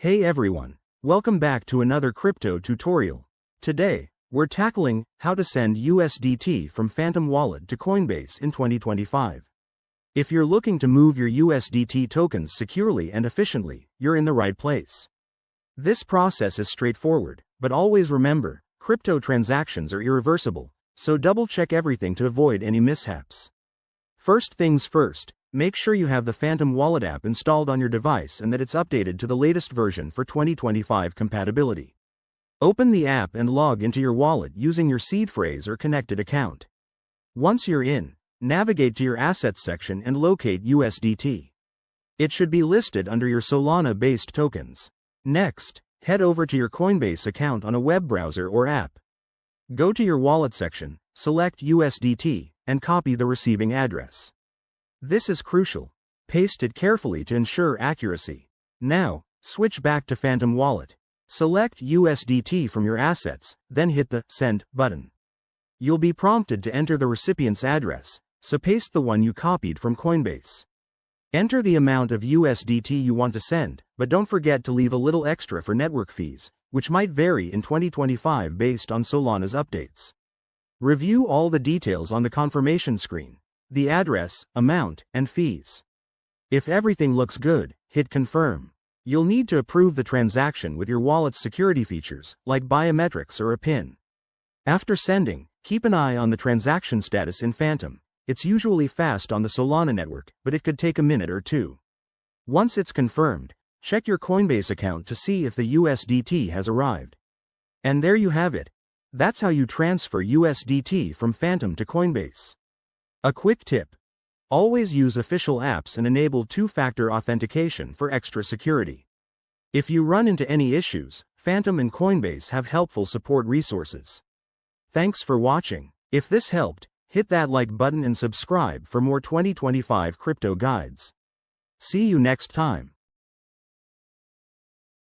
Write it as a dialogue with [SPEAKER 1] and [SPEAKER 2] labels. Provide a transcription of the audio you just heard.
[SPEAKER 1] Hey everyone, welcome back to another crypto tutorial. Today, we're tackling how to send USDT from Phantom Wallet to Coinbase in 2025. If you're looking to move your USDT tokens securely and efficiently, you're in the right place. This process is straightforward, but always remember, crypto transactions are irreversible, so double-check everything to avoid any mishaps. First things first, make sure you have the Phantom Wallet app installed on your device and that it's updated to the latest version for 2025 compatibility. Open the app and log into your wallet using your seed phrase or connected account. Once you're in, navigate to your Assets section and locate USDT. It should be listed under your Solana-based tokens. Next, head over to your Coinbase account on a web browser or app. Go to your Wallet section, select USDT, and copy the receiving address. This is crucial. Paste it carefully to ensure accuracy. Now, switch back to Phantom Wallet. Select USDT from your assets, then hit the Send button. You'll be prompted to enter the recipient's address, so paste the one you copied from Coinbase. Enter the amount of USDT you want to send, but don't forget to leave a little extra for network fees, which might vary in 2025 based on Solana's updates. Review all the details on the confirmation screen. The address, amount, and fees. If everything looks good, hit Confirm. You'll need to approve the transaction with your wallet's security features, like biometrics or a PIN. After sending, keep an eye on the transaction status in Phantom. It's usually fast on the Solana network, but it could take a minute or two. Once it's confirmed, check your Coinbase account to see if the USDT has arrived. And there you have it. That's how you transfer USDT from Phantom to Coinbase. A quick tip. Always use official apps and enable two-factor authentication for extra security. If you run into any issues, Phantom and Coinbase have helpful support resources. Thanks for watching. If this helped, hit that like button and subscribe for more 2025 crypto guides. See you next time.